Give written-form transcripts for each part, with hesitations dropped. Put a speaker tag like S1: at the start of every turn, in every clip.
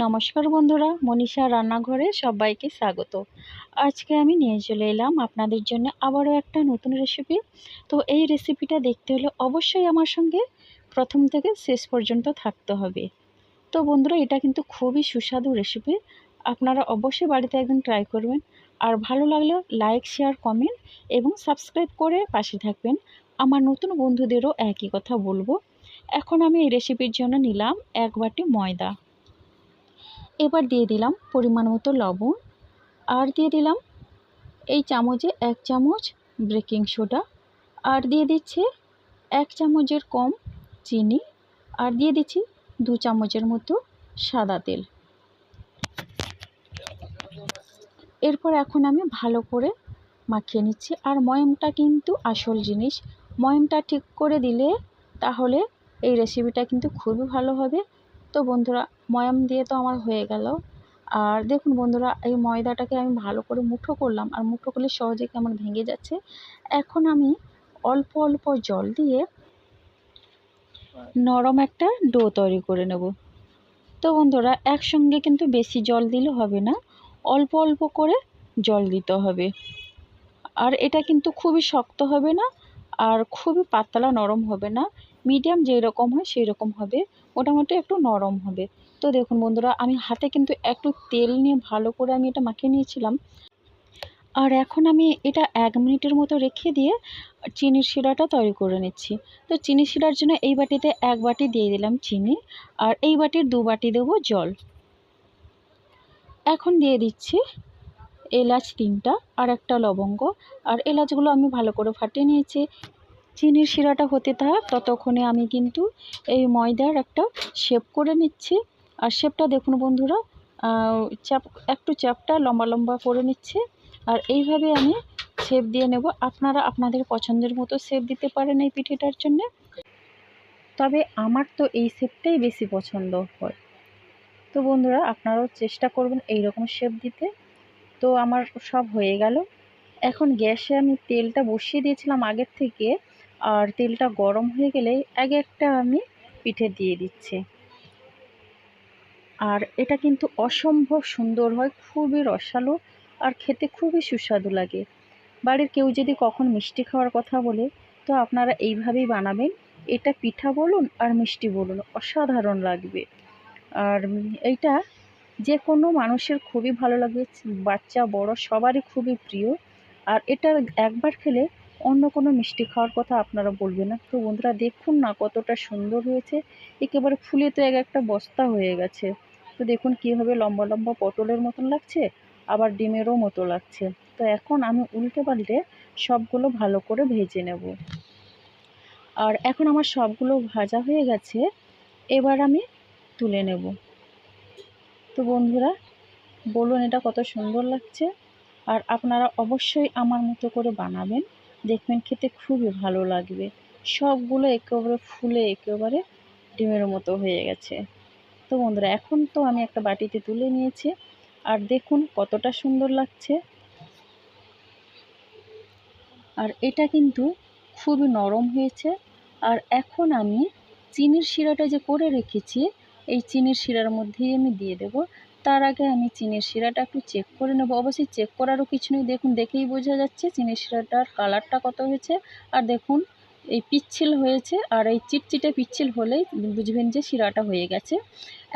S1: নমস্কার বন্ধুরা, মনীষা রান্নাঘরে সবাইকে স্বাগত। আজকে আমি নিয়ে চলে এলাম আপনাদের জন্য আবারও একটা নতুন রেসিপি। তো এই রেসিপিটা দেখতে হলে অবশ্যই আমার সঙ্গে প্রথম থেকে শেষ পর্যন্ত থাকতে হবে। তো বন্ধুরা, এটা কিন্তু খুবই সুস্বাদু রেসিপি। আপনারা অবশ্যই বাড়িতে একদিন ট্রাই করবেন। আর ভালো লাগলে লাইক, শেয়ার, কমেন্ট এবং সাবস্ক্রাইব করে পাশে থাকবেন। আমার নতুন বন্ধুদেরও একই কথা বলবো। এখন আমি এই রেসিপির জন্য নিলাম 1 বাটি ময়দা। এবার দিয়ে দিলাম পরিমাণ মতো লবণ, আর দিয়ে দিলাম এই চামচে 1 চামচ বেকিং সোডা, আর দিয়ে দিচ্ছি 1 চামচের কম চিনি, আর দিয়ে দিচ্ছি 2 চামচের মতো সাদা তেল। এরপর এখন আমি ভালো করে মাখিয়ে নিচ্ছি। আর ময়ামটা কিন্তু আসল জিনিস, ময়ামটা ঠিক করে দিলে তাহলে এই রেসিপিটা কিন্তু খুবই ভালো হবে। তো বন্ধুরা, ময়াম দিয়ে তো আমার হয়ে গেল। আর দেখুন বন্ধুরা, এই ময়দাটাকে আমি ভালো করে মুঠো করলাম, আর মুঠো করলে সহজে কেমন ভেঙে যাচ্ছে। এখন আমি অল্প অল্প জল দিয়ে নরম একটা ডো তৈরি করে নেব। তো বন্ধুরা, একসঙ্গে কিন্তু বেশি জল দিলে হবে না, অল্প অল্প করে জল দিতে হবে। আর এটা কিন্তু খুবই শক্ত হবে না, আর খুবই পাতলা নরম হবে না, মিডিয়াম যেই রকম হয় সেই রকম হবে, মোটামুটি একটু নরম হবে। তো দেখুন বন্ধুরা, আমি হাতে কিন্তু একটু তেল নিয়ে ভালো করে আমি এটা মাখিয়ে নিয়েছিলাম। আর এখন আমি এটা 1 মিনিটের মতো রেখে দিয়ে চিনির শিরাটা তৈরি করে নিচ্ছি। তো চিনি শিরার জন্য এই বাটিতে 1 বাটি দিয়ে দিলাম চিনি, আর এই বাটির 2 বাটি দেবো জল। এখন দিয়ে দিচ্ছি এলাচ 3টা আর একটা লবঙ্গ, আর এলাচগুলো আমি ভালো করে ফাটিয়ে নিয়েছি। চিনির শিরাটা হতে থাক, ততক্ষণে আমি কিন্তু এই ময়দার একটা শেপ করে নিচ্ছি। আর শেপটা দেখুন বন্ধুরা, একটু চ্যাপটা লম্বা লম্বা করে নিচ্ছে। আর এইভাবে আমি শেপ দিয়ে নেব। আপনারা আপনাদের পছন্দের মতো শেপ দিতে পারেন এই পিঠেটার জন্যে, তবে আমার তো এই শেপটাই বেশি পছন্দ হয়। তো বন্ধুরা, আপনারাও চেষ্টা করবেন এই রকম শেপ দিতে। তো আমার সব হয়ে গেল। এখন গ্যাসে আমি তেলটা বসিয়ে দিয়েছিলাম আগের থেকে, আর তেলটা গরম হয়ে গেলে আগে একটা আমি পিঠে দিয়ে দিচ্ছি। আর এটা কিন্তু অসম্ভব সুন্দর হয়, খুবই রসালো, আর খেতে খুবই সুস্বাদু লাগে। বাড়ির কেউ যদি কখন মিষ্টি খাওয়ার কথা বলে, তো আপনারা এইভাবেই বানাবেন। এটা পিঠা বলুন আর মিষ্টি বলুন, অসাধারণ লাগবে। আর এইটা যে কোনো মানুষের খুবই ভালো লাগবে, বাচ্চা বড় সবারই খুবই প্রিয়। আর এটা একবার খেলে অন্য কোনো মিষ্টি খাওয়ার কথা আপনারা বলবেন না। তো বন্ধুরা, দেখুন না কতটা সুন্দর হয়েছে, একেবারে ফুলে তো একটা বস্তা হয়ে গেছে। তো দেখুন কীভাবে লম্বা লম্বা পটলের মতন লাগছে, আবার ডিমেরও মতো লাগছে। তো এখন আমি উল্টে পাল্টে সবগুলো ভালো করে ভেজে নেব। আর এখন আমার সবগুলো ভাজা হয়ে গেছে, এবার আমি তুলে নেব। তো বন্ধুরা, বলুন এটা কত সুন্দর লাগছে। আর আপনারা অবশ্যই আমার মতো করে বানাবেন, দেখবেন খেতে খুবই ভালো লাগবে। সবগুলো একেবারে ফুলে একেবারে ডিমের মতো হয়ে গেছে। তো বন্ধুরা, এখন তো আমি একটা বাটিতে তুলে নিয়েছি, আর দেখুন কতটা সুন্দর লাগছে। আর এটা কিন্তু খুবই নরম হয়েছে। আর এখন আমি চিনির শিরাটা যে করে রেখেছি, এই চিনির শিরার মধ্যেই আমি দিয়ে দেব। তার আগে আমি চিনির শিরাটা একটু চেক করে নেব। অবশ্যই চেক করারও কিছু নেই, দেখুন দেখেই বোঝা যাচ্ছে চিনির শিরাটার কালারটা কত হয়েছে। আর দেখুন এই পিচ্ছিল হয়েছে, আর এই চিটচিটে পিচ্ছিল হলেই বুঝবেন যে শিরাটা হয়ে গেছে।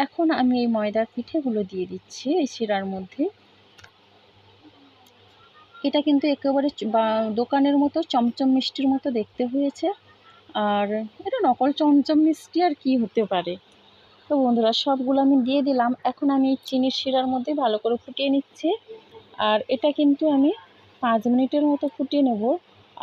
S1: এখন আমি এই ময়দার পিঠেগুলো দিয়ে দিচ্ছি এই শিরার মধ্যে। এটা কিন্তু একেবারে দোকানের মতো চমচম মিষ্টির মতো দেখতে হয়েছে। আর এটা নকল চমচম মিষ্টি আর কি হতে পারে। তো বন্ধুরা, সবগুলো আমি দিয়ে দিলাম। এখন আমি চিনির শিরার মধ্যে ভালো করে ফুটিয়ে নিচ্ছি। আর এটা কিন্তু আমি 5 মিনিটের মতো ফুটিয়ে নেব।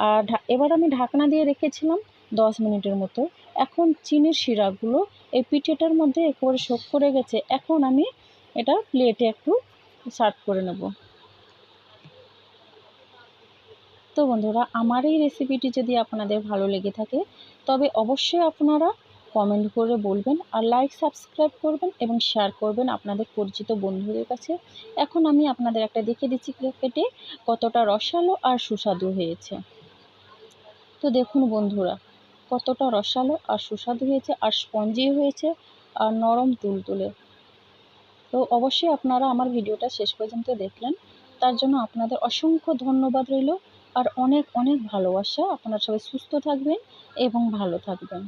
S1: আর এবার আমি ঢাকনা দিয়ে রেখেছিলাম 10 মিনিটের মতো। এখন চিনির শিরাগুলো এই পিঠেটার মধ্যে একেবারে শোক করে গেছে। এখন আমি এটা প্লেটে একটু সার্ভ করে নেব। তো বন্ধুরা, আমার এই রেসিপিটি যদি আপনাদের ভালো লেগে থাকে, তবে অবশ্যই আপনারা কমেন্ট করে বলবেন, আর লাইক সাবস্ক্রাইব করবেন এবং শেয়ার করবেন আপনাদের পরিচিত বন্ধুদের কাছে। এখন আমি আপনাদের একটা দেখিয়ে দিচ্ছি কেটে কতটা রসালো আর সুস্বাদু হয়েছে। তো দেখুন বন্ধুরা, কতটা রসালো আর সুস্বাদু হয়েছে, আর স্পঞ্জি হয়েছে, আর নরম তুলতুলে। তো অবশ্যই আপনারা আমার ভিডিওটা শেষ পর্যন্ত দেখলেন, তার জন্য আপনাদের অসংখ্য ধন্যবাদ রইল। আর অনেক অনেক ভালোবাসা। আপনারা সবাই সুস্থ থাকবেন এবং ভালো থাকবেন।